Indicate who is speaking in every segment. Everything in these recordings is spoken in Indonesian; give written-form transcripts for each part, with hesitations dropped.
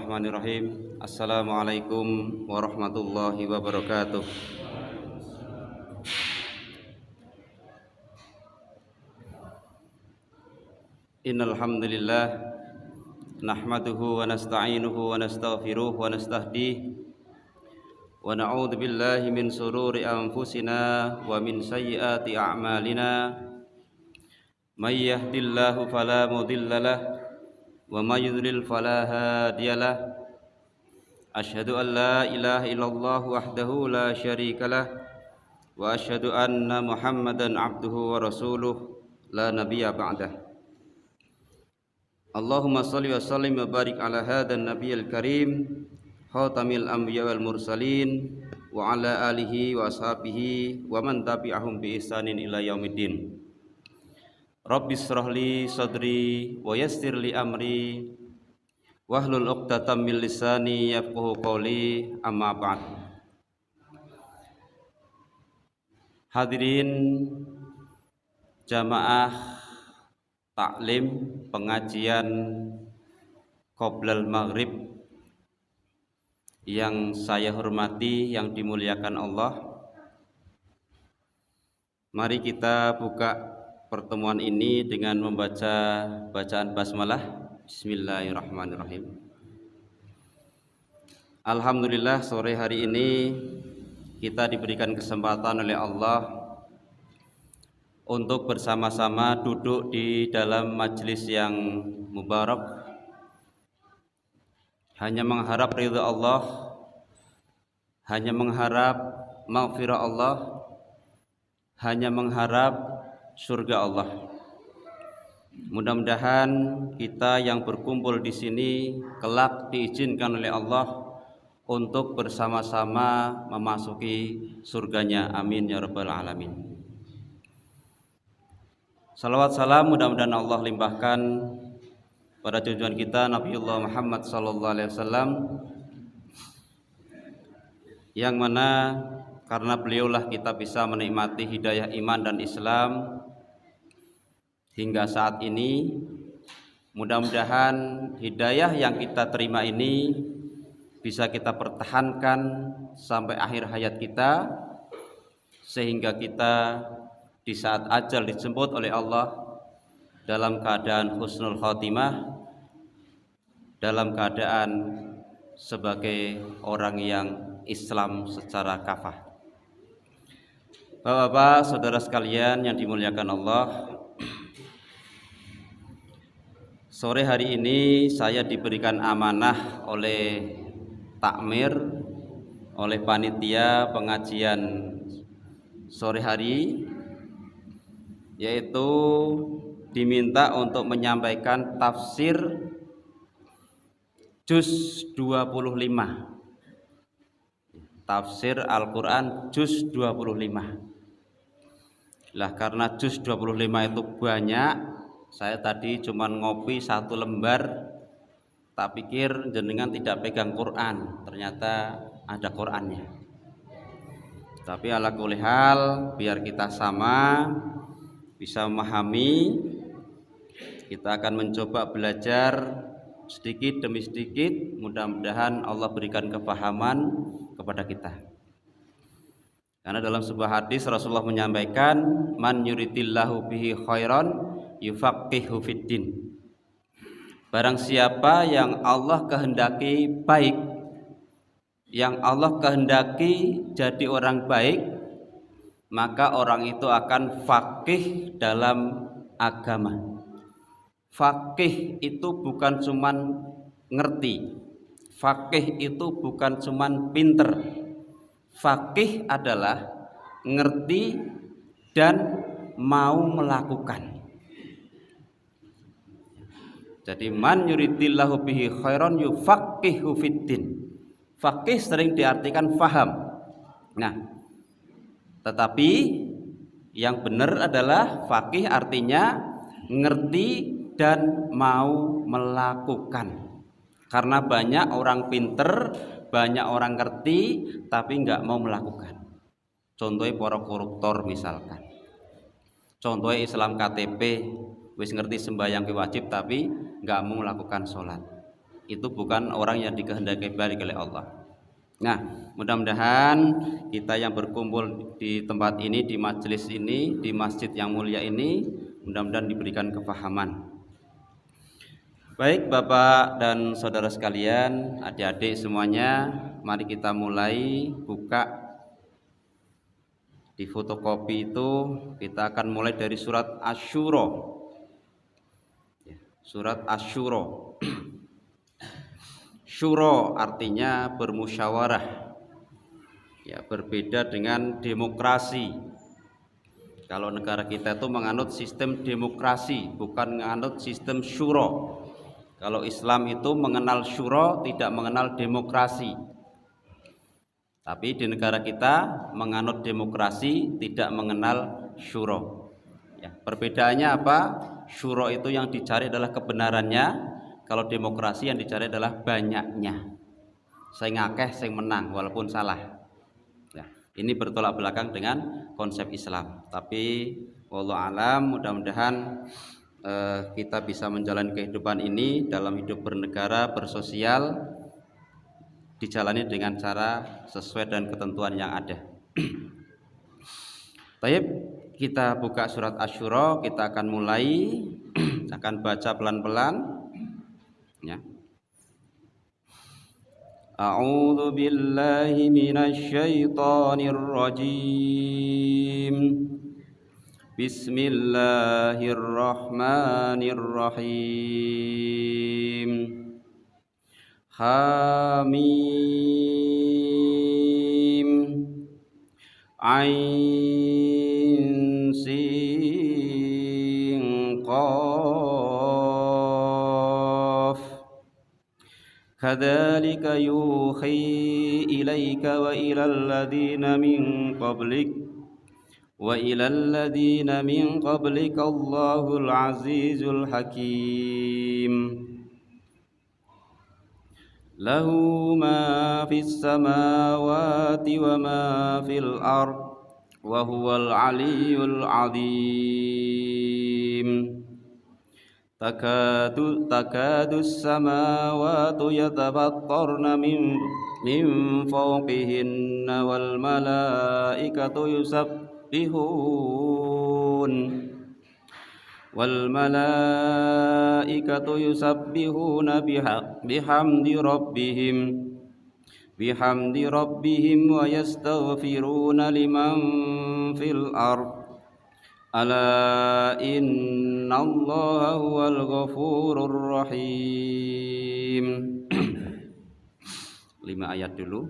Speaker 1: Bismillahirrahmanirrahim. Assalamualaikum warahmatullahi wabarakatuh. Innal hamdalillah nahmaduhu wa nasta'inuhu wa nastaghfiruh wa nastahdihi wa na'udzu billahi min shururi anfusina wa min sayyiati a'malina. May yahdihillahu fala mudilla lahu wa may yudlil fala hadiya lahu. Asyhadu an la ilaha illallah wahdahu la syarika lah wa asyhadu anna Muhammadan abduhu wa rasuluh la nabiyya ba'dah. Allahumma shalli wa sallim wa barik ala hadzal nabiyil karim khatamil anbiya wal mursalin wa ala alihi wa ashabihi wa man tabi'ahum bi ihsanin ila yaumiddin. Rabbis shrah li sadri wa yassir li amri wahlul 'uqdatam min lisani yafqahu qawli, amma ba'd. Hadirin jamaah taklim pengajian qoblal maghrib yang saya hormati, yang dimuliakan Allah. Mari kita buka pertemuan ini dengan membaca bacaan basmalah. Bismillahirrahmanirrahim. Alhamdulillah, sore hari ini kita diberikan kesempatan oleh Allah untuk bersama-sama duduk di dalam majelis yang mubarak, hanya mengharap ridha Allah, hanya mengharap maghfirah Allah, hanya mengharap surga Allah. Mudah-mudahan kita yang berkumpul di sini kelak diizinkan oleh Allah untuk bersama-sama memasuki surganya. Amin ya rabbal alamin. Salawat salam mudah-mudahan Allah limpahkan pada junjungan kita Nabiullah Muhammad sallallahu alaihi wasallam, yang mana karena beliaulah kita bisa menikmati hidayah iman dan Islam hingga saat ini. Mudah-mudahan hidayah yang kita terima ini bisa kita pertahankan sampai akhir hayat kita, sehingga kita di saat ajal dijemput oleh Allah dalam keadaan husnul khotimah, dalam keadaan sebagai orang yang Islam secara kafah. Bapak-bapak, saudara sekalian yang dimuliakan Allah, sore hari ini saya diberikan amanah oleh takmir, oleh panitia pengajian sore hari, yaitu diminta untuk menyampaikan tafsir juz 25, tafsir Al-Quran juz 25. Lah karena juz 25 itu banyak, saya tadi cuma ngopi satu lembar, tak pikir jenengan tidak pegang Quran, ternyata ada Qurannya. Tapi ala kulli hal, biar kita sama bisa memahami, kita akan mencoba belajar sedikit demi sedikit. Mudah-mudahan Allah berikan kefahaman kepada kita. Karena dalam sebuah hadis Rasulullah menyampaikan, man yuridillahu bihi khairan yufaqihu fiddin. Barang siapa yang Allah kehendaki baik, yang Allah kehendaki jadi orang baik, maka orang itu akan faqih dalam agama. Faqih itu bukan cuman ngerti, faqih itu bukan cuman pinter. Faqih adalah ngerti dan mau melakukan. Jadi man yuridillahu bihi khairan yufaqihu fiddin. Faqih sering diartikan faham. Nah, tetapi yang benar adalah faqih artinya ngerti dan mau melakukan. Karena banyak orang pinter, banyak orang ngerti tapi nggak mau melakukan. Contohnya para koruptor misalkan. Contohnya Islam KTP, wis ngerti sembahyang wajib tapi nggak mau melakukan sholat. itu bukan orang yang dikehendaki balik oleh Allah. Nah, mudah-mudahan kita yang berkumpul di tempat ini, di majelis ini, di masjid yang mulia ini, mudah-mudahan diberikan kefahaman. Baik Bapak dan saudara sekalian, adik-adik semuanya, mari kita mulai buka di fotokopi itu. Kita akan mulai dari surat Asy-Syura. Surat Asy-Syura. Syuro artinya bermusyawarah, ya, berbeda dengan demokrasi. Kalau negara kita itu menganut sistem demokrasi, bukan menganut sistem syuro. Kalau Islam itu mengenal syuro, tidak mengenal demokrasi. Tapi di negara kita menganut demokrasi, tidak mengenal syuro. Ya, perbedaannya apa? Syuro itu yang dicari adalah kebenarannya. Kalau demokrasi yang dicari adalah banyaknya. Saya ngakeh, saya menang walaupun salah. Ya, ini bertolak belakang dengan konsep Islam. Tapi wallahu alam, mudah-mudahan kita bisa menjalani kehidupan ini dalam hidup bernegara, bersosial, dijalani dengan cara sesuai dengan ketentuan yang ada. Baik, kita buka surat Asy-Syura, kita akan mulai, akan baca pelan-pelan. Ya. A'udzu billahi minasy syaithanir rajim. Bismillahirrahmanirrahim. Hamim. Ain sin qaf. Kadzalika yuhi ilaika wa ilal ladzina min qablik wa ilal ladzina min qablika Allahul azizul hakim. Lahu ma fis samawati wa ma fil ard wa huwal aliyyul azim. Takadu samawatu yatafattarna min fawqihinna wal malaikatu yusabbihuna bihamdi rabbihim wa yastaghfiruna liman fil ard. Ala innallaha huwal ghafurur rahim. 5 ayat dulu.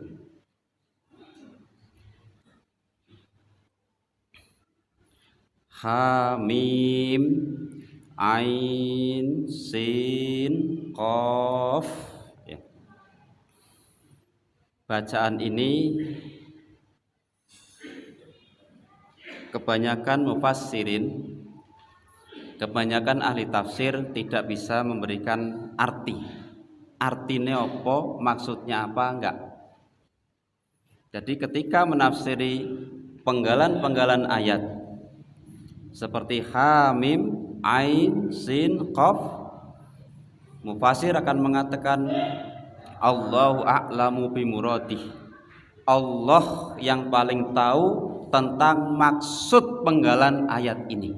Speaker 1: Hamim, Ain, Sin, Qaf. Ya. Bacaan ini kebanyakan mufassirin, kebanyakan ahli tafsir tidak bisa memberikan arti. Artinya apa, maksudnya apa, enggak. Jadi ketika menafsiri penggalan-penggalan ayat seperti Hamim, Ain, Sin, Qaf, mufassir akan mengatakan Allahu a'lamu bimuradih. Allah yang paling tahu tentang maksud penggalan ayat ini.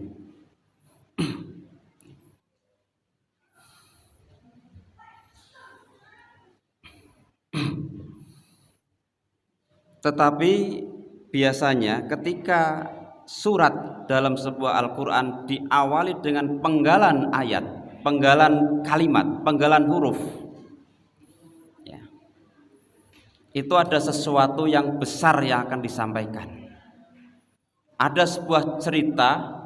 Speaker 1: Tetapi biasanya ketika surat dalam sebuah Al-Quran diawali dengan penggalan ayat, penggalan kalimat, penggalan huruf, ya, itu ada sesuatu yang besar yang akan disampaikan. Ada sebuah cerita,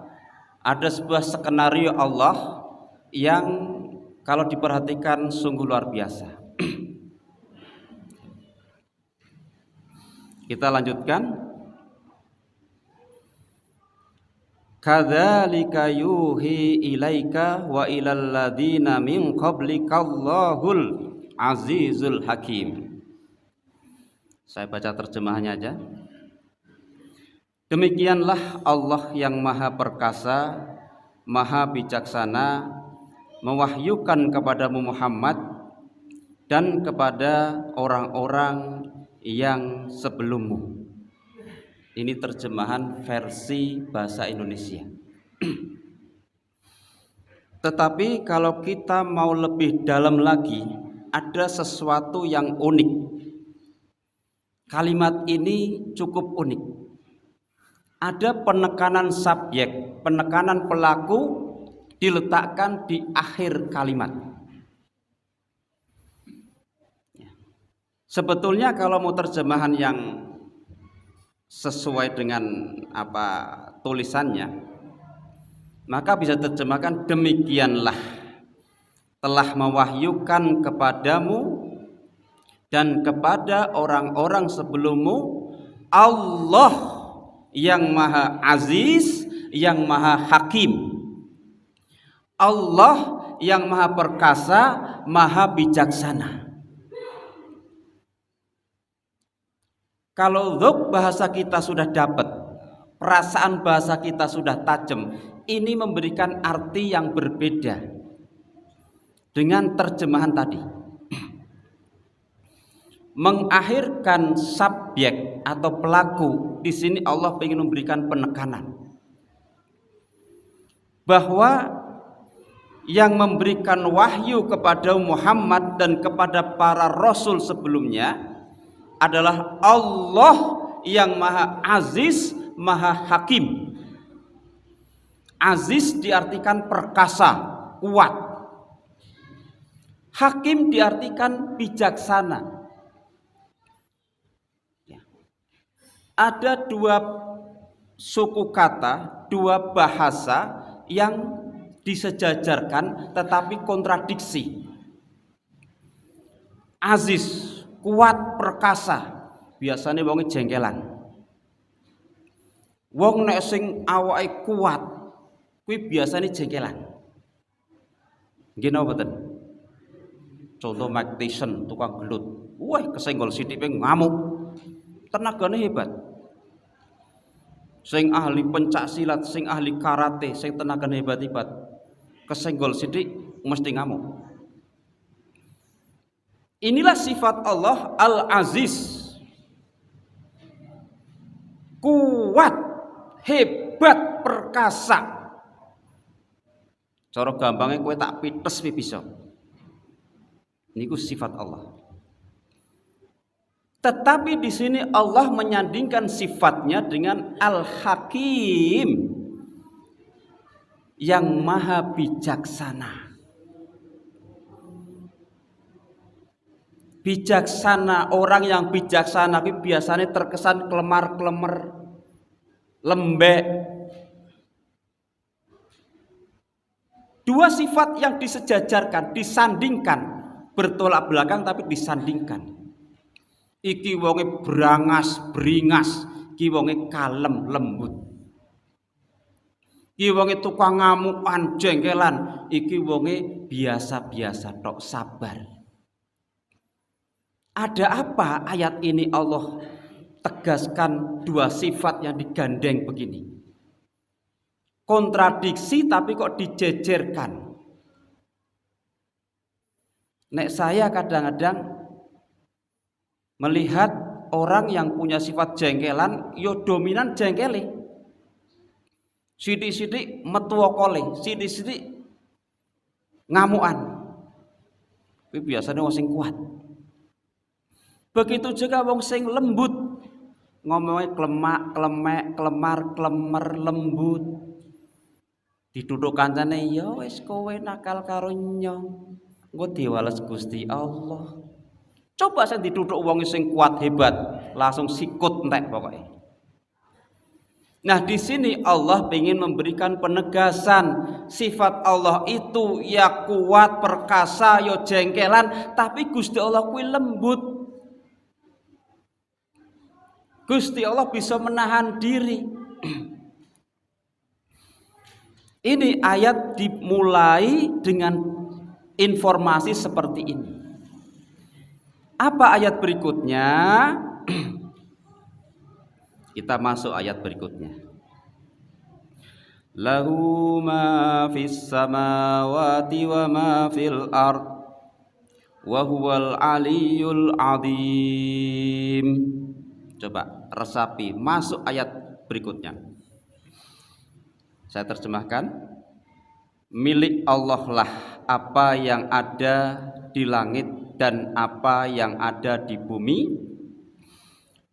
Speaker 1: ada sebuah skenario Allah yang kalau diperhatikan sungguh luar biasa. Kita lanjutkan. Kadzalika yuhi ilaika wa ilal ladzina min qablika Allahul azizul hakim. Saya baca terjemahannya aja. Demikianlah Allah yang maha perkasa, maha bijaksana, mewahyukan kepadamu Muhammad dan kepada orang-orang yang sebelummu. Ini terjemahan versi bahasa Indonesia. Tetapi kalau kita mau lebih dalam lagi, ada sesuatu yang unik. Kalimat ini cukup unik. Ada penekanan subjek, penekanan pelaku diletakkan di akhir kalimat. Sebetulnya kalau mau terjemahan yang sesuai dengan tulisannya, maka bisa terjemahkan demikianlah telah mewahyukan kepadamu dan kepada orang-orang sebelummu Allah yang Maha Aziz, yang Maha Hakim. Allah yang Maha Perkasa, Maha Bijaksana. Kalau dzauq bahasa kita sudah dapat, perasaan bahasa kita sudah tajam, ini memberikan arti yang berbeda dengan terjemahan tadi. Mengakhirkan subjek atau pelaku, di sini Allah ingin memberikan penekanan bahwa yang memberikan wahyu kepada Muhammad dan kepada para rasul sebelumnya adalah Allah yang Maha Aziz, Maha Hakim. Aziz diartikan perkasa, kuat. Hakim diartikan bijaksana. Ada dua suku kata, dua bahasa yang disejajarkan tetapi kontradiksi. Aziz, kuat, perkasa, biasanya wong jengkelan. Wong nek sing awake kuat kuwi biasanya jengkelan. Nggih napa mboten? Contoh Mike Tyson, tukang gelut. Wah, kesenggol sithik ngamuk. Tenagane hebat. Sing ahli pencak silat, sing ahli karate, sing tenagane hebat-hebat, kesenggol sithik mesti ngamuk. Inilah sifat Allah Al-Aziz, kuat, hebat, perkasa. Cara gampangnya kowe tak pites pi bisa. Niku sifat Allah. Tetapi di sini Allah menyandingkan sifatnya dengan Al-Hakim, yang Maha Bijaksana. Bijaksana, orang yang bijaksana biasanya terkesan kelemar-kelemar, lembek. Dua sifat yang disejajarkan, disandingkan, bertolak belakang tapi disandingkan. Iki wonge brangas, beringas, iki wonge kalem, lembut. Iki wonge tukang ngamukan, jengkelan, iki wonge biasa-biasa tok, sabar. Ada apa ayat ini Allah tegaskan dua sifat yang digandeng begini? Kontradiksi tapi kok dijejerkan. Nek saya kadang-kadang melihat orang yang punya sifat jengkelan, yo dominan jengkele. Sidik-sidik metuwokole, sidik-sidik ngamukan. Kuwi biasanya wong sing kuat. Begitu juga wong sing lembut. Ngomongnya klemak, klemek, kelemar, klemer, lembut. Diduduk kancane, ya wis kowe nakal karo nyong. Engko diwales Gusti Allah. Coba saya diduduk wong sing kuat hebat, langsung sikut entek pokoknya. Nah, di sini Allah ingin memberikan penegasan sifat Allah itu ya kuat, perkasa, ya jengkelan, tapi Gusti Allah kuwi lembut. Gusti Allah bisa menahan diri. Ini ayat dimulai dengan informasi seperti ini. Apa ayat berikutnya? Kita masuk ayat berikutnya. Lahu ma fis samawati wa ma fil ard wa huwal aliyul azim. Coba resapi, masuk ayat berikutnya. Saya terjemahkan. Milik Allah lah apa yang ada di langit dan apa yang ada di bumi,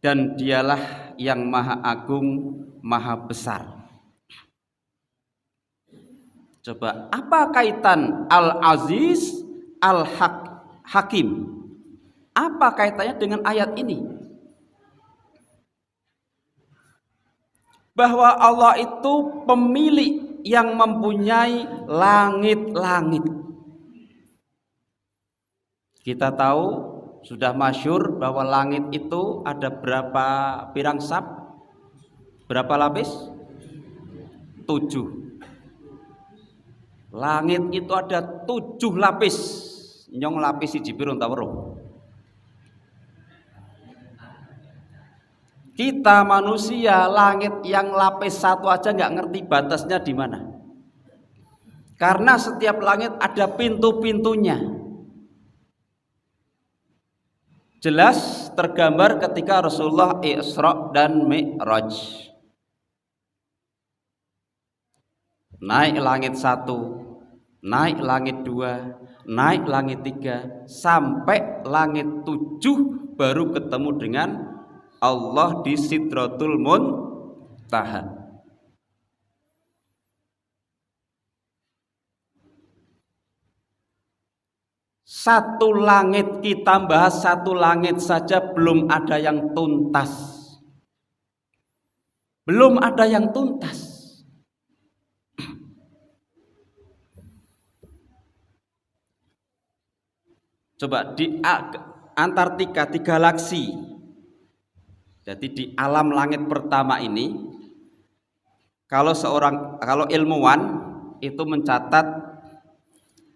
Speaker 1: dan dialah yang maha agung, maha besar. Coba, apa kaitan Al-Aziz, Al-Hakim? Apa kaitannya dengan ayat ini? Bahwa Allah itu pemilik yang mempunyai langit-langit. Kita tahu, sudah masyhur bahwa langit itu ada berapa pirang sap? Berapa lapis? 7. Langit itu ada 7 lapis. Nyong lapis siji pirang ta weruh? Kita manusia, langit yang lapis 1 aja nggak ngerti batasnya di mana. Karena setiap langit ada pintu-pintunya. Jelas tergambar ketika Rasulullah Isra dan Mi'raj. Naik langit 1, naik langit 2, naik langit 3, sampai langit 7 baru ketemu dengan Allah di Sidratul Muntaha. Satu langit, kita bahas satu langit saja belum ada yang tuntas. Belum ada yang tuntas. Coba di Antartika, di galaksi. Jadi di alam langit pertama ini, kalau ilmuwan itu mencatat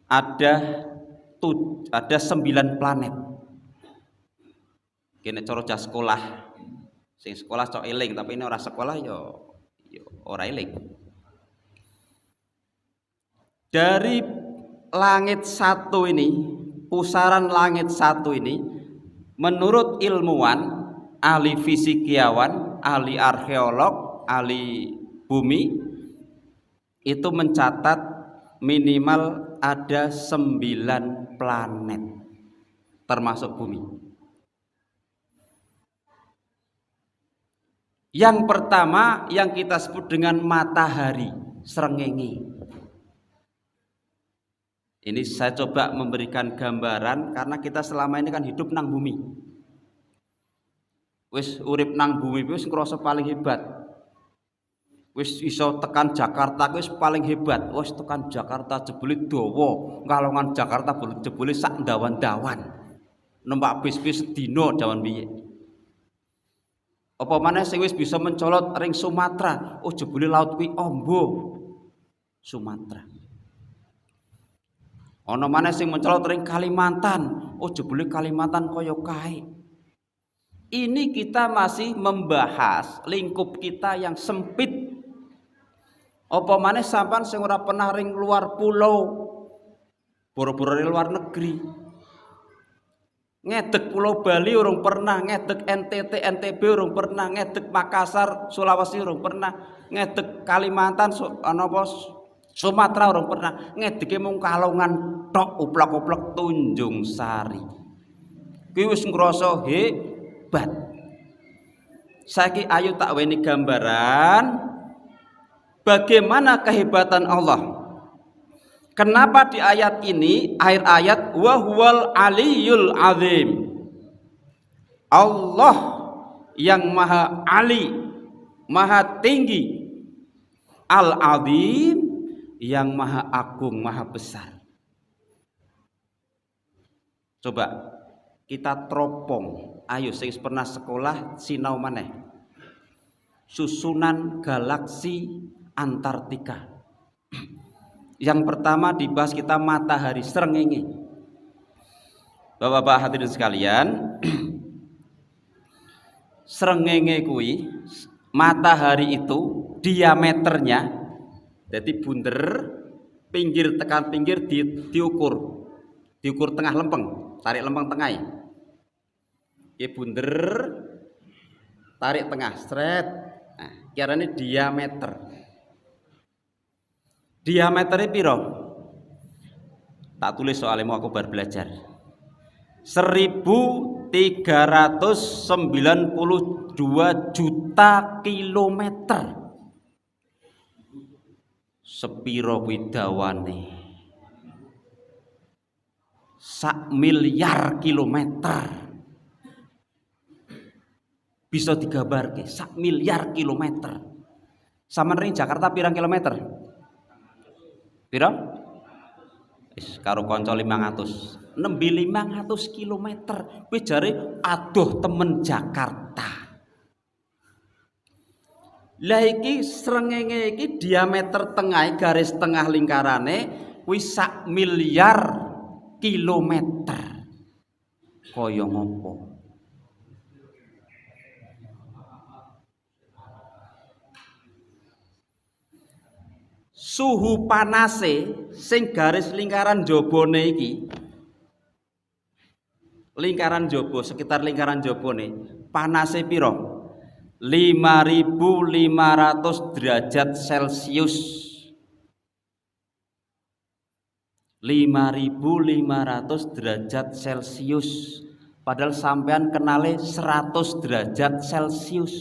Speaker 1: ada 9 planet. Kene cara jas sekolah. Sing sekolah cok eling, tapi ini orang sekolah yo ora eling. Dari langit 1 ini, pusaran langit 1 ini, menurut ilmuwan, ahli fisikiawan, ahli arkeolog, ahli bumi, itu mencatat minimal ada 9 planet termasuk bumi. Yang pertama yang kita sebut dengan matahari, srengenge. Ini saya coba memberikan gambaran karena kita selama ini kan hidup nang bumi. Wis urip nang bumi wis ngrasa paling hebat. Wis iso tekan Jakarta wis paling hebat. Wis tekan Jakarta jebule dawa, kalongan Jakarta jebule sak ndawan-ndawan. Numpak bis-bis sedina jaman biyen. Apa maneh sing wis bisa mencolot ring Sumatera, oh jebule laut kuwi amba Sumatera. Ana maneh sing mencolot ring Kalimantan, oh jebule Kalimantan kaya kae. Ini kita masih membahas lingkup kita yang sempit. Apa maneh sampean sing ora pernah ring luar pulau, boro-boro ring luar negeri. Ngedek Pulau Bali urung pernah, ngedek NTT, NTB urung pernah, ngedek Makassar, Sulawesi urung pernah, ngedek Kalimantan, Sumatera urung pernah, ngedeke mung Kalongan tok, uplek-uplek Tunjung Sari. Kuwi wis ngrasa hebat. Saiki ayo tak weni gambaran bagaimana kehebatan Allah. Kenapa di ayat ini, akhir ayat, wa huwal aliyul azim, Allah yang maha ali, maha tinggi, al azim, yang maha agung, maha besar. Coba kita teropong, ayo sing pernah sekolah sinau maneh, susunan galaksi Antartika. Yang pertama dibahas kita matahari, srengenge. Bapak-bapak hadirin sekalian, srengenge kuwi, matahari itu diameternya, jadi bunder pinggir tekan pinggir diukur diukur tengah lempeng, tarik lempeng tengah. Ki bunder, tarik tengah, sret. Nah, kirane diameter. Diameternya piro? Tak tulis soalnya mau aku baru belajar. 1392 juta kilometer. Sepiro kuwi dawane? 1 miliar kilometer. Bisa digambarke 1 miliar kilometer. Sampeyan ring Jakarta pirang kilometer? Piro? Wis karo kanca 500. Nembe 500 kilometer. Kuwi jare adoh temen Jakarta. Lah iki srengenge iki diameter tengah garis tengah lingkarane kuwi 1 miliar kilometer. Kaya ngopo? Suhu panase sing garis lingkaran jabone iki, lingkaran jaba sekitar lingkaran jabone panase piro? 5.500 derajat Celcius. 5.500 derajat Celcius. Padahal sampean kenale 100 derajat Celcius.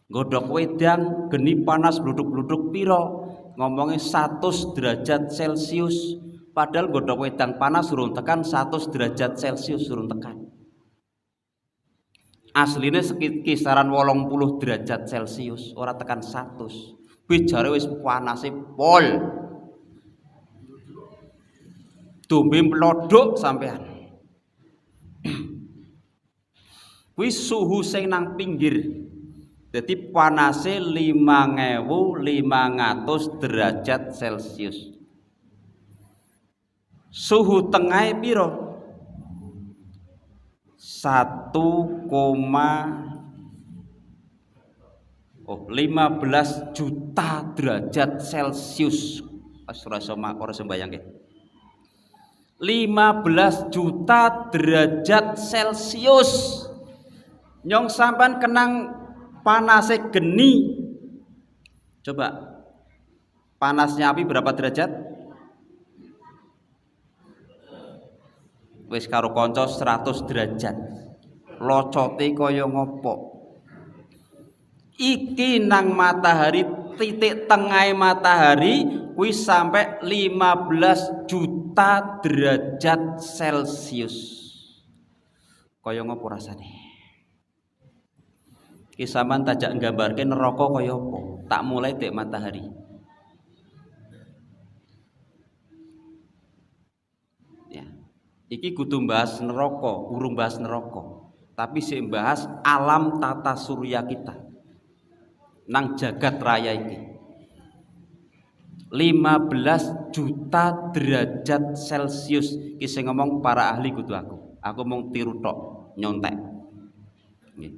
Speaker 1: Godhok wedang geni panas bluduk-bluduk piro? Ngomongnya 100 derajat Celcius. Padahal godhok wedang panas surung tekan 100 derajat Celcius surung tekan. Aslinya kisaran 80 derajat Celcius, ora tekan 100. Bijare wis panase pol. Dombe mlodhok sampean. Kuwi suhu sing nang pinggir. Jadi panase 5.500 derajat Celcius. Suhu tengah piro? 15 juta derajat Celcius. Ora sembayangke. 15 juta derajat Celcius. Nyong sampean kenang panasnya geni. Coba panasnya api berapa derajat? Wis karo kanca 100 derajat. Locote kaya ngopo? Iki nang matahari, titik tengah matahari kuwi sampai 15 juta derajat Celcius. Kaya ngopo rasane? Ki sampean tajak nggambarke neraka kaya apa? Tak mulai dek matahari. Ya. Iki kudu bahas neraka, urung bahas neraka. Tapi sik bahas alam tata surya kita. Nang jagat raya iki. 15 juta derajat Celcius. Ki sing ngomong para ahli kudu aku. Aku mung tiru tok, nyontek. Nggih.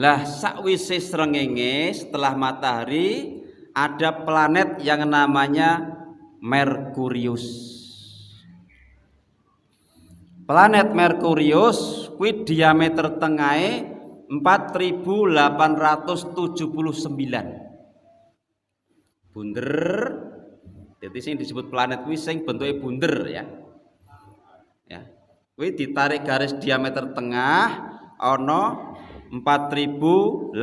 Speaker 1: Lah sakwise srengenge setelah matahari ada planet yang namanya Merkurius. Planet Merkurius kuwi diameter tengahe 4.879. Bunder. Jadi sing disebut planet kuwi sing bentuke bunder ya. Ya. Kuwi ditarik garis diameter tengah ana 4.879.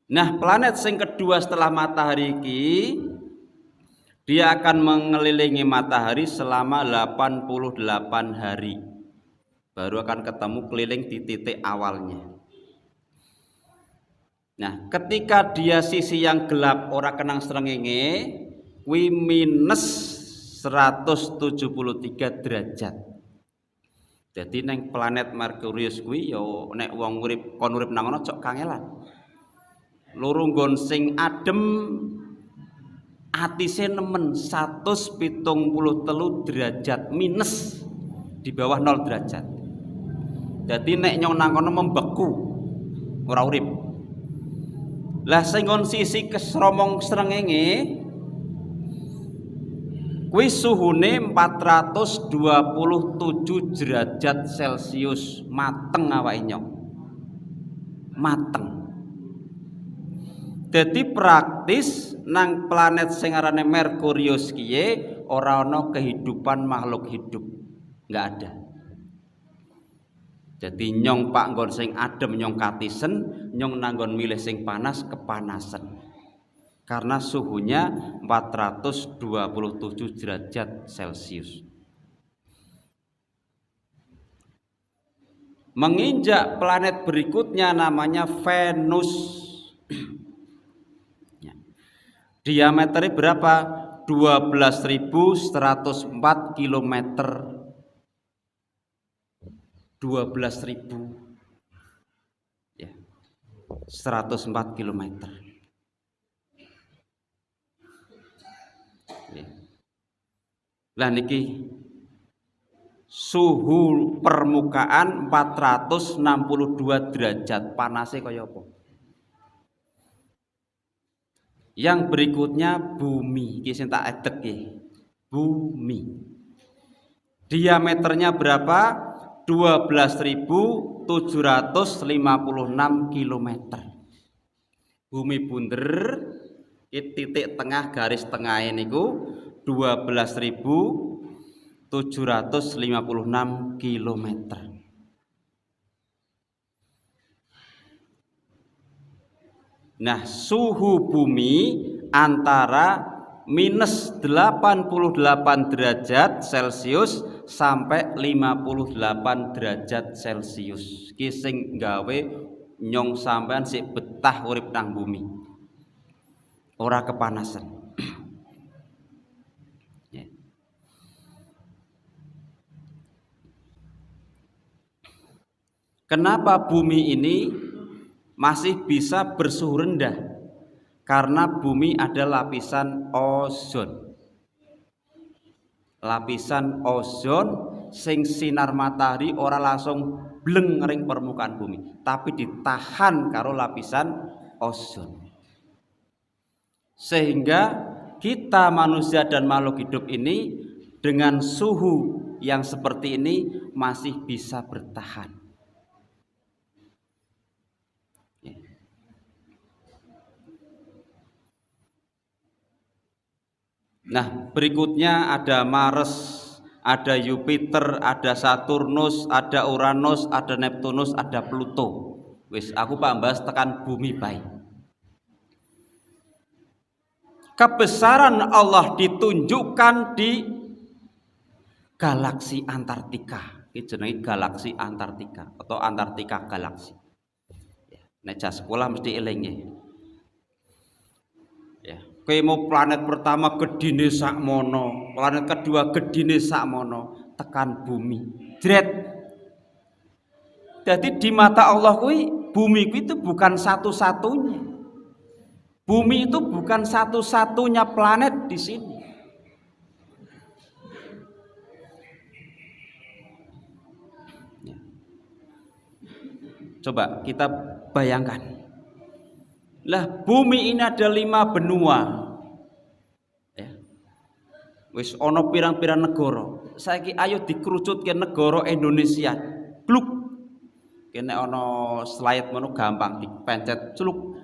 Speaker 1: Nah, planet sing kedua setelah matahari iki dia akan mengelilingi matahari selama 88 hari. Baru akan ketemu keliling di titik awalnya. Nah, ketika dia sisi yang gelap ora kenang srengenge, kuwi minus 173 derajat. Jadi neng planet Merkurius kuwi yo nek wong urip kon urip nang ngono cok kangelan. Loro nggon sing adem atise nemen 173 derajat minus di bawah 0 derajat. Jadi nek nyong nang kono membeku ora urip. Lah sing ngon sisi kesromong srengenge kuwi suhune 427 derajat Celcius, mateng awake nyong. Mateng. Jadi praktis nang planet sing arane Merkurius kiye ora ana kehidupan makhluk hidup, nggak ada. Jadi nyong pak nggon sing adem nyong katisen, nyong nanggon milih sing panas kepanasan. Karena suhunya 427 derajat Celcius. Menginjak planet berikutnya namanya Venus. Diameternya berapa? 12.104 km. 12.000 ya, 104 km. Ya. Lah niki suhu permukaan 462 derajat, panasnya kaya apa? Yang berikutnya bumi, iki sing tak edek iki. Bumi. Diameternya berapa? 12.756 km. Bumi bunder, titik tengah garis tengah niku 12.756 km. Nah, suhu bumi antara minus 88 derajat Celcius sampai 58 derajat Celcius. Ki sing gawe nyong sampean sik betah urip nang bumi. Ora kepanasan. Kenapa bumi ini masih bisa bersuhu rendah? Karena bumi ada lapisan ozon. Lapisan ozon sing sinar matahari ora langsung bleng ring permukaan bumi, tapi ditahan karo lapisan ozon. Sehingga kita manusia dan makhluk hidup ini dengan suhu yang seperti ini masih bisa bertahan. Nah, berikutnya ada Mars, ada Jupiter, ada Saturnus, ada Uranus, ada Neptunus, ada Pluto. Wis, aku pak bahas tekan bumi baik. Kebesaran Allah ditunjukkan di galaksi Antartika. Ini jenenge galaksi Antartika atau Antartika galaksi. Nek jas sekolah mesti eling ya. Kowe mau planet pertama gedine sakmono, planet kedua gedine sakmono, tekan bumi. Jret. Jadi di mata Allah kuwi bumi itu bukan satu-satunya. Bumi itu bukan satu-satunya planet di sini. Coba kita bayangkan. Lah bumi ini ada 5 benua. Ya. Wis ono pirang-pirang negara. Saiki ayo dikerucutke negara Indonesia. Gluk. Kene ono slide ngono gampang dipencet celuk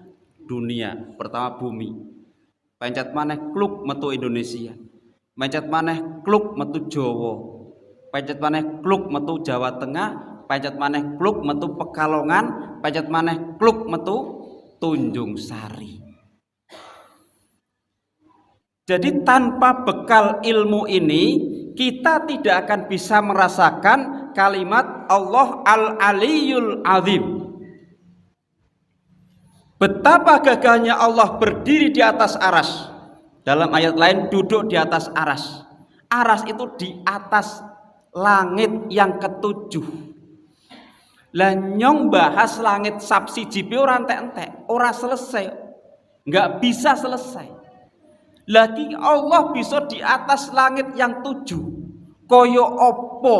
Speaker 1: dunia. Pertama bumi. Pencet maneh kluk metu Indonesia. Pencet maneh kluk metu Jawa. Pencet maneh kluk metu Jawa Tengah. Pencet maneh kluk metu Pekalongan. Pencet maneh kluk metu Tunjung Sari. Jadi tanpa bekal ilmu ini kita tidak akan bisa merasakan kalimat Allah Al-Aliyul Azim. Betapa gagahnya Allah berdiri di atas aras. Dalam ayat lain duduk di atas aras. Aras itu di atas langit yang ketujuh. Lah nyong bahas langit sab-siji ora entek-entek, ora selesai. Enggak bisa selesai. Lagi Allah bisa di atas langit yang 7. Kaya apa?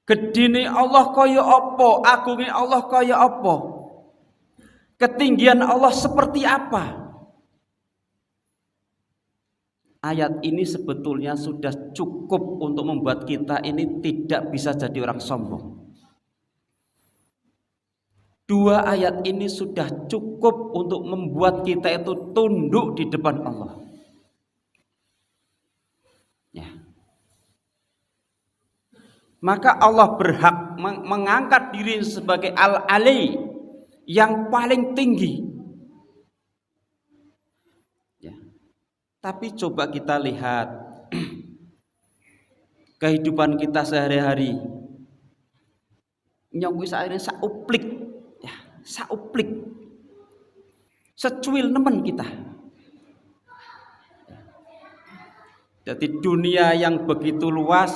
Speaker 1: Gedine Allah kaya apa? Agunge Allah kaya apa? Ketinggian Allah seperti apa? Ayat ini sebetulnya sudah cukup untuk membuat kita ini tidak bisa jadi orang sombong. Dua ayat ini sudah cukup untuk membuat kita itu tunduk di depan Allah. Ya. Maka Allah berhak mengangkat diri sebagai Al-Ali, yang paling tinggi. Ya. Tapi coba kita lihat kehidupan kita sehari-hari. Nyong wis akhirnya sauplik, ya, sauplik, secuil nemen kita. Jadi dunia yang begitu luas,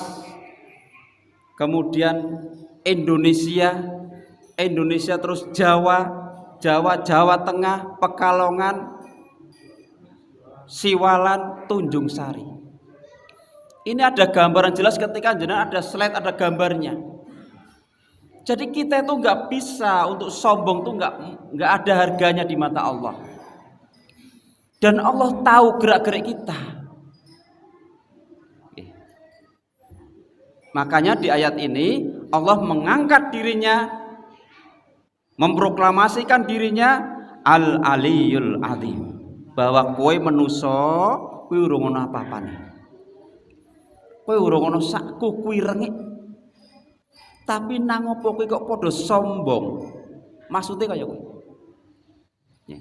Speaker 1: kemudian Indonesia terus Jawa Tengah, Pekalongan, Siwalan, Tunjung Sari. Ini ada gambaran jelas ketika jenengan ada slide, ada gambarnya. Jadi kita itu nggak bisa untuk sombong, tuh nggak ada harganya di mata Allah. Dan Allah tahu gerak-gerik kita. Makanya di ayat ini Allah mengangkat dirinya, memproklamasikan dirinya Al-Aliyul Azim, bahwa kowe menuso kowe urung ono apa-apane, kowe urung ono sak kukuwi rengik, tapi nang opo kowe kok padha sombong? Maksudnya kaya kowe. Ya.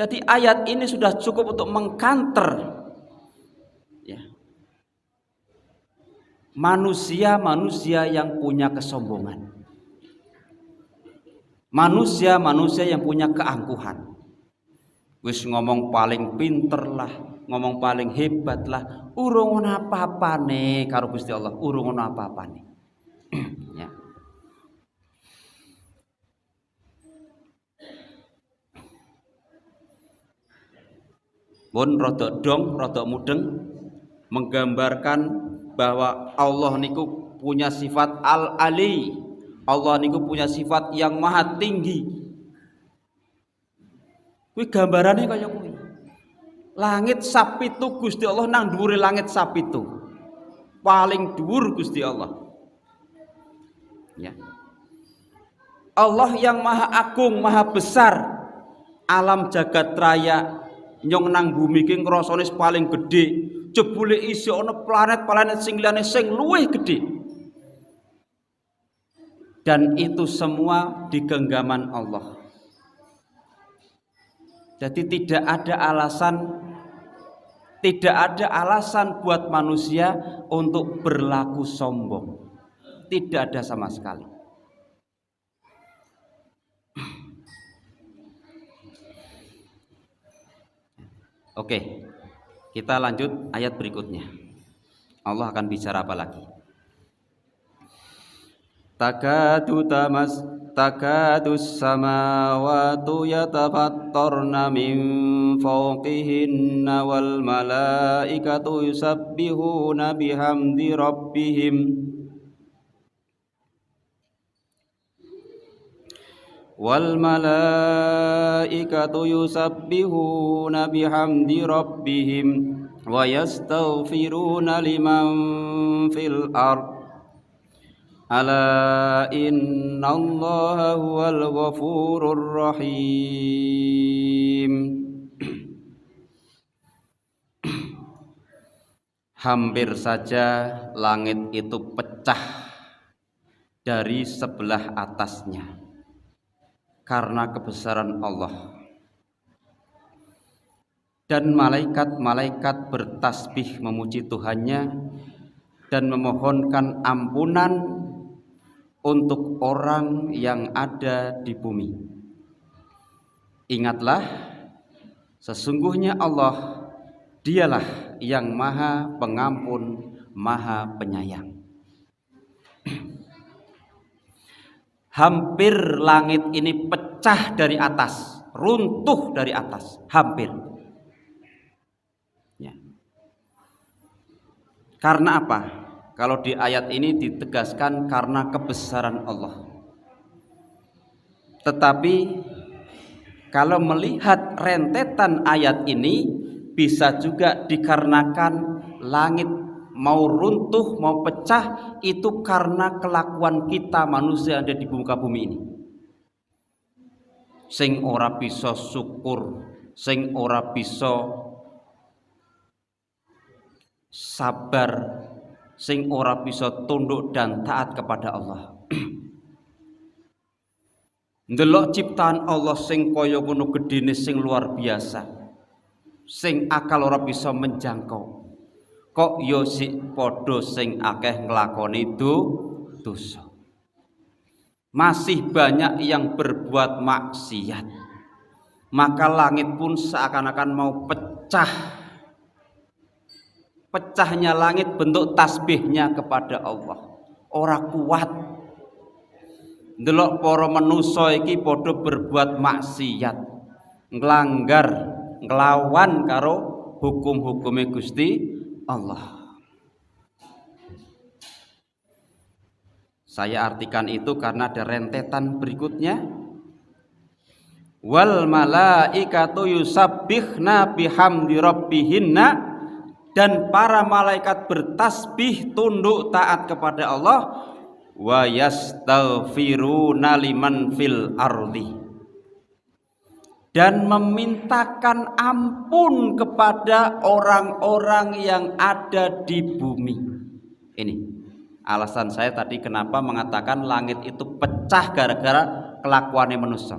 Speaker 1: Jadi ayat ini sudah cukup untuk mengkanter, ya, manusia-manusia yang punya kesombongan, manusia-manusia yang punya keangkuhan. Wis ngomong paling pinter lah, ngomong paling hebat lah, urung ono apa-apane karo Gusti Allah, urung ono apa-apane. Ya. Pun rodok dong, rodok mudeng menggambarkan bahwa Allah niku punya sifat Al-Ali. Allah niku punya sifat yang maha tinggi. Kuwi gambarannya kaya kuwi. Langit sapitu Gusti Allah nang dhuwure langit sapitu. Paling dhuwur Gusti Allah. Ya. Allah yang maha agung, maha besar, alam jagat raya nyong nang bumi ki ngrasane paling gedhe, jebule isi ana planet-planet sing liyane sing luwih gedhe. Dan itu semua di genggaman Allah. Jadi tidak ada alasan buat manusia untuk berlaku sombong. Tidak ada sama sekali. Oke, kita lanjut ayat berikutnya. Allah akan bicara apa lagi? Takadus samawatu yatafattarna min fawqihinna wal malaikatu yusabbihuna bihamdi rabbihim wal malaikatu yusabbihuna bihamdi rabbihim wa yastaghfiruna liman fil ard ala innallaha huwal ghafurur rahim. Hampir saja langit itu pecah dari sebelah atasnya karena kebesaran Allah, dan malaikat-malaikat bertasbih memuji Tuhannya dan memohonkan ampunan untuk orang yang ada di bumi. Ingatlah, sesungguhnya Allah dialah yang maha pengampun, maha penyayang. Hampir langit ini pecah dari atas, runtuh dari atas, hampir. Ya. Karena apa? Kalau di ayat ini ditegaskan karena kebesaran Allah. Tetapi Kalau melihat rentetan ayat ini, bisa juga dikarenakan langit mau runtuh, mau pecah, itu karena kelakuan kita manusia yang ada di muka bumi ini. Sing ora bisa syukur, sing ora bisa sabar, sing ora bisa tunduk dan taat kepada Allah. Ndelok ciptaan Allah sing kaya ngono gedene, sing luar biasa, sing akal ora bisa menjangkau, kok yo sik padha sing akeh nglakoni dosa. Masih banyak yang berbuat maksiat, maka langit pun seakan-akan mau pecah. Pecahnya langit bentuk tasbihnya kepada Allah. Ora kuat. Ndelok para manusa iki padha berbuat maksiat, nglanggar, nglawan karo hukum-hukume Gusti Allah. Saya artikan itu karena ada rentetan berikutnya. Wal malaikatu yusabbihna bihamdi rabbihinna, dan para malaikat bertasbih tunduk taat kepada Allah. Wa yastaghfiruna liman fil ardi, dan memintakan ampun kepada orang-orang yang ada di bumi. Ini alasan saya tadi kenapa mengatakan langit itu pecah gara-gara kelakuannya manusia.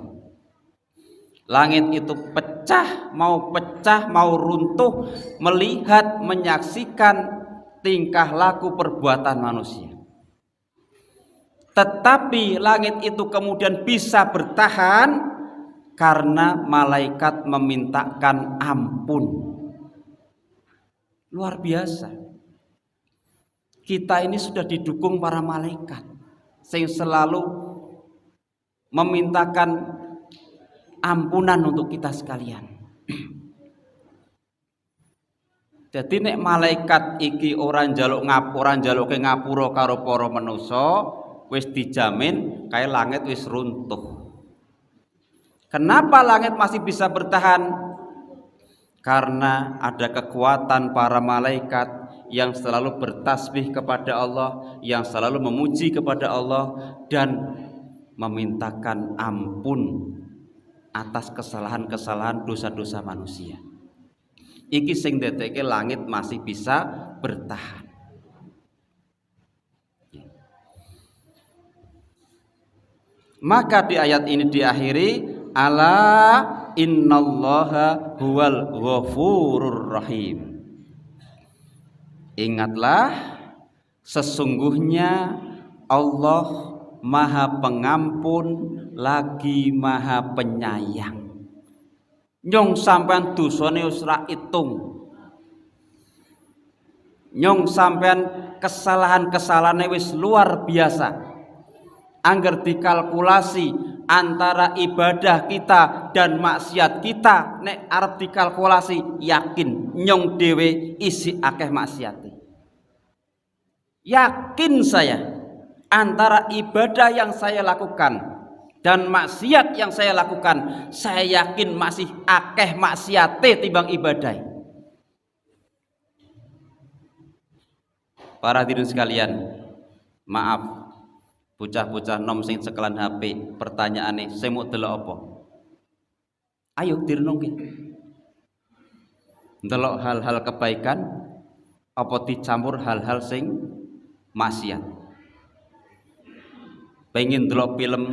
Speaker 1: Langit itu pecah, mau runtuh melihat, menyaksikan tingkah laku perbuatan manusia. Tetapi langit itu kemudian bisa bertahan karena malaikat memintakan ampun. Luar biasa. Kita ini sudah didukung para malaikat yang selalu memintakan ampunan untuk kita sekalian. Jadi nek malaikat iki orang njaluk ngapura karo para manusa, wis dijamin kayak langit wis runtuh. Kenapa langit masih bisa bertahan? Karena ada kekuatan para malaikat yang selalu bertasbih kepada Allah, yang selalu memuji kepada Allah dan memintakan ampun atas kesalahan-kesalahan dosa-dosa manusia. Iki sing detekke langit masih bisa bertahan. Maka di ayat ini diakhiri, ala innallaha huwal ghafurur rahim. Ingatlah, sesungguhnya Allah Maha Pengampun lagi Maha Penyayang. Nyong sampean dosane wis ra itung. Nyong sampean kesalahan-kesalahane wis luar biasa. Angger dikalkulasi antara ibadah kita dan maksiat kita, nek arep dikalkulasi yakin nyong dhewe isi akeh maksiate. Yakin saya antara ibadah yang saya lakukan dan maksiat yang saya lakukan, saya yakin masih akeh maksiate timbang ibadah. Para hadirin sekalian, maaf bocah-bocah nom sing cekelan HP, pertanyaane sing mau delok apa? Ayo direnungke. Delok hal-hal kebaikan apa dicampur hal-hal sing maksiat? Pengen delok film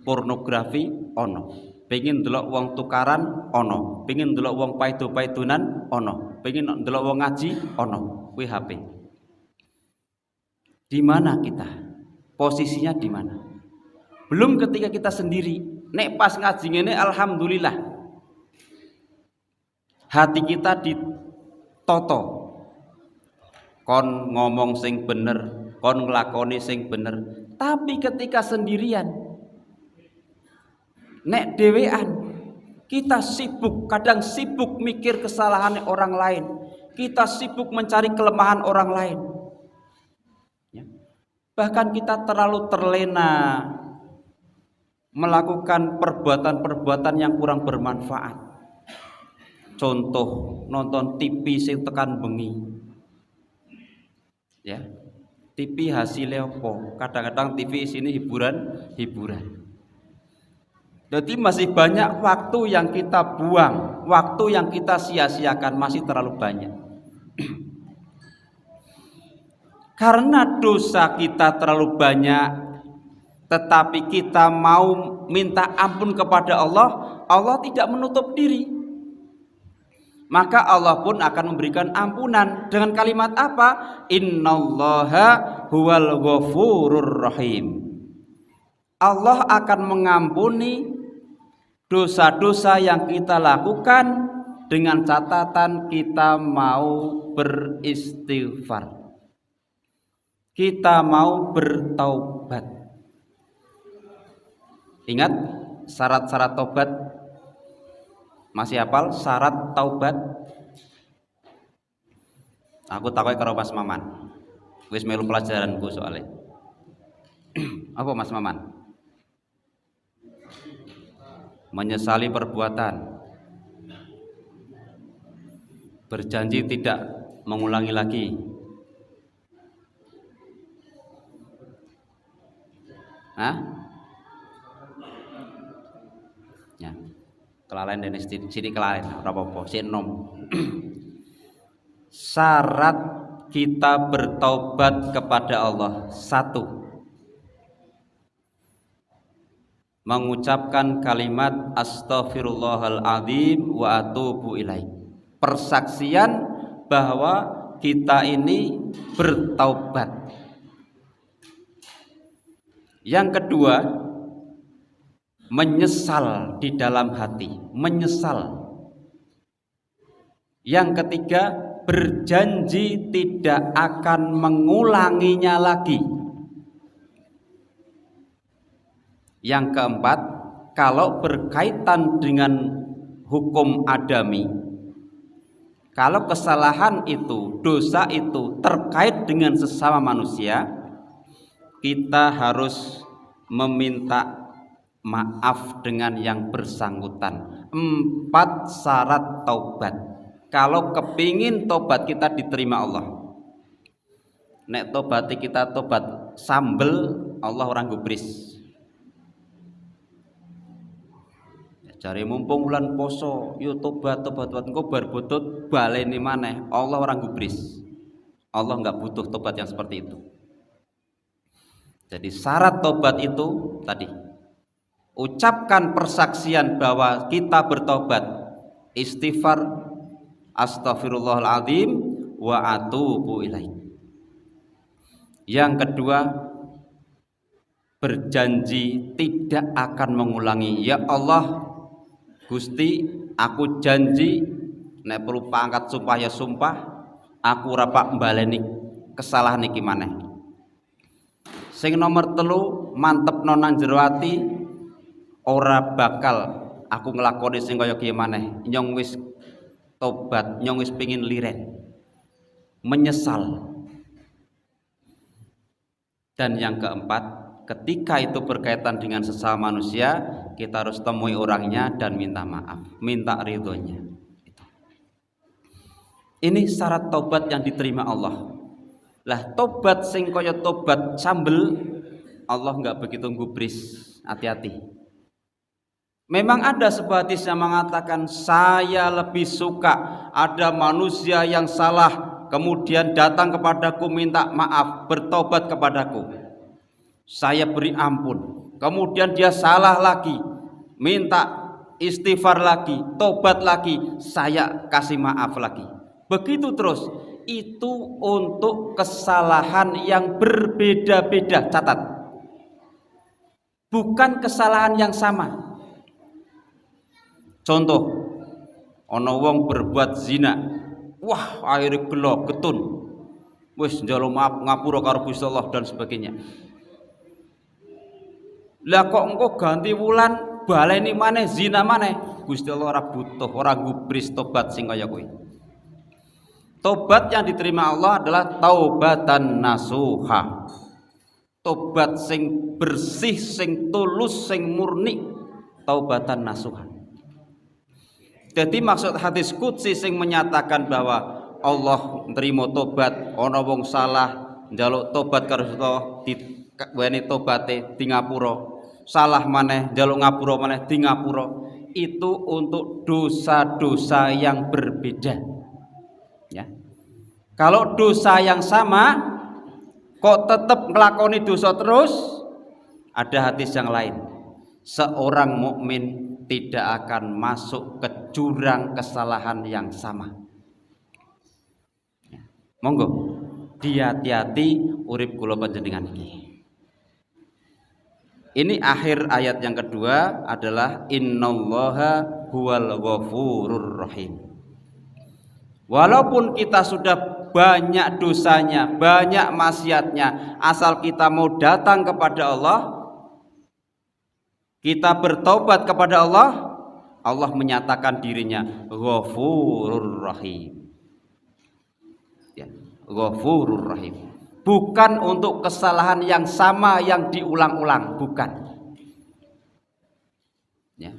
Speaker 1: pornografi ono, pengen delok wong tukaran ono, pengen delok wong paido-paidonan ono, pengen delok wong ngaji ono, kuwi HP. Di mana kita? Posisinya di mana? Belum ketika kita sendiri. Nek pas ngaji ngene alhamdulillah. Hati kita ditoto. Kon ngomong sing bener, kon nglakoni sing bener. Tapi ketika sendirian, nek dhewean, kita sibuk, kadang sibuk mikir kesalahan orang lain. Kita sibuk mencari kelemahan orang lain. Bahkan kita terlalu terlena melakukan perbuatan-perbuatan yang kurang bermanfaat. Contoh nonton TV sing tekan bengi. Ya. TV hasilnya apa? Kadang-kadang TV sini hiburan. Jadi masih banyak waktu yang kita buang, waktu yang kita sia-siakan masih terlalu banyak. Karena dosa kita terlalu banyak, tetapi kita mau minta ampun kepada Allah, Allah tidak menutup diri. Maka Allah pun akan memberikan ampunan dengan kalimat apa? Innallaha huwal ghafurur rahim. Allah akan mengampuni dosa-dosa yang kita lakukan dengan catatan kita mau beristighfar, kita mau bertaubat. Ingat syarat-syarat taubat, masih hafal syarat taubat? Aku takoki karo Mas Maman, wis melu pelajaranku soalnya. Apa Mas Maman? Menyesali perbuatan, berjanji tidak mengulangi lagi, ya, kelalen dan sini kelalen, apa-apa, sinom. Syarat kita bertaubat kepada Allah, satu, mengucapkan kalimat astaghfirullahaladzim wa atubu ilaih, persaksian bahwa kita ini bertaubat. Yang kedua, menyesal di dalam hati, menyesal. Yang ketiga, berjanji tidak akan mengulanginya lagi. Yang keempat, kalau berkaitan dengan hukum adami, kalau kesalahan itu, dosa itu terkait dengan sesama manusia, kita harus meminta maaf dengan yang bersangkutan. 4 syarat taubat. Kalau kepingin tobat kita diterima Allah. Nek tobat kita tobat sambel, Allah orang gubris. Cari mumpung bulan poso, yo tobat engko bar butut baleni maneh, Allah orang gubris. Allah enggak butuh tobat yang seperti itu. Jadi syarat tobat itu tadi, ucapkan persaksian bahwa kita bertobat, istighfar, astaghfirullahaladzim wa atubu ilaih. Yang kedua, berjanji tidak akan mengulangi. Ya Allah, Gusti, aku janji nek perlu pangkat sumpah ya sumpah, aku ora pak mbaleni kesalahan iki maneh. Sing nomor 3, mantepno nang jero ati, ora bakal aku nglakoni sing kaya kiye maneh. Nyong wis tobat, nyong wis pengin liren, menyesal. Dan yang keempat, ketika itu berkaitan dengan sesama manusia, kita harus temui orangnya dan minta maaf, minta ridhonya. Ini syarat taubat yang diterima Allah. Lah tobat sing kaya tobat sambel, Allah enggak begitu gubris, hati-hati. Memang ada sebuah hadis yang mengatakan, saya lebih suka ada manusia yang salah kemudian datang kepadaku minta maaf, bertobat kepadaku, saya beri ampun, kemudian dia salah lagi, minta istighfar lagi, tobat lagi, saya kasih maaf lagi. Begitu terus. Itu untuk kesalahan yang berbeda-beda, catat. Bukan kesalahan yang sama. Contoh, ana wong berbuat zina, wah akhirnya gelo getun, wis njaluk maaf ngapura karo Gusti Allah dan sebagainya. Lah kok engko ganti wulan baleni maneh zina maneh, Gusti Allah ora butuh, ora gubris tobat sing kaya kuwi. Tobat yang diterima Allah adalah taubatan nasuha. tobat sing bersih, sing tulus, sing murni, taubatan nasuhan. Jadi maksud hadis qudsi sing menyatakan bahwa Allah nerima tobat, ana wong salah njaluk tobat karo Allah diweni tobate di ngapura, salah maneh njaluk ngapura maneh di ngapura, itu untuk dosa-dosa yang berbeda. Ya. Kalau dosa yang sama kok tetap ngelakoni dosa terus, ada hadis yang lain. Seorang mukmin tidak akan masuk ke jurang kesalahan yang sama. Monggo hati-hati urip kula panjenengan iki. Ini akhir ayat yang kedua adalah innallaha huwal ghafurur rahim. Walaupun kita sudah banyak dosanya, banyak maksiatnya, asal kita mau datang kepada Allah, kita bertobat kepada Allah, Allah menyatakan dirinya Ghafurur Rahim. Ya, Ghafurur Rahim. Bukan untuk kesalahan yang sama yang diulang-ulang, bukan. Ya.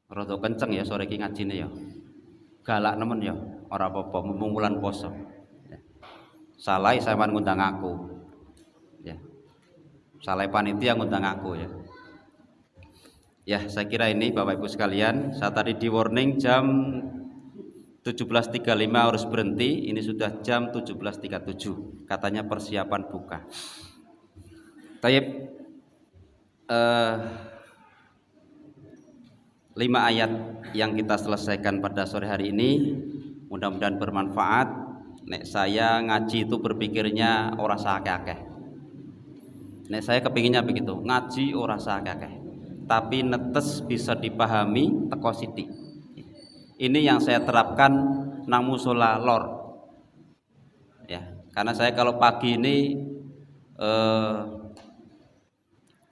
Speaker 1: Rada kenceng ya sore iki ngajine ya. Galak nemen ya, ora apa-apa, mumpung wulan poso. Ya. Salah sampean ngundang aku. Ya. Salah panitia ngundang aku ya. Ya, saya kira ini Bapak Ibu sekalian, saya tadi di warning jam 17.35 harus berhenti, ini sudah jam 17.37. Katanya persiapan buka. Tayyib 5 ayat yang kita selesaikan pada sore hari ini mudah-mudahan bermanfaat. Nek saya ngaji itu berpikirnya ora sakeh-akeh. Nek saya kepinginnya begitu, ngaji ora sakeh-akeh, tapi netes bisa dipahami teko sithik. Ini yang saya terapkan nang musala lor. Ya, karena saya kalau pagi ini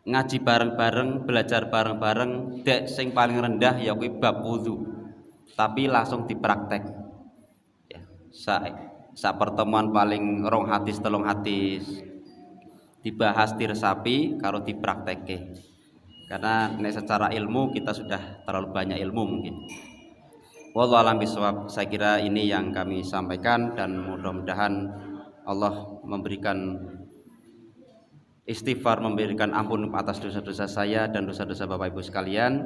Speaker 1: ngaji bareng-bareng, belajar bareng-bareng, dek sing paling rendah ya kuwi bab wudu. Tapi langsung dipraktek. Ya, sa pertemuan paling 2 hadis 3 hadis dibahas diresapi karo dipraktekke. Karena secara ilmu kita sudah terlalu banyak ilmu mungkin. Wallahu a'lam bishawab. Saya kira ini yang kami sampaikan dan mudah-mudahan Allah memberikan istighfar, memberikan ampun atas dosa-dosa saya dan dosa-dosa Bapak Ibu sekalian.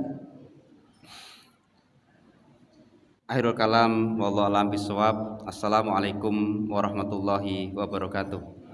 Speaker 1: Akhirul kalam wallahu a'lam bishawab. Assalamualaikum warahmatullahi wabarakatuh.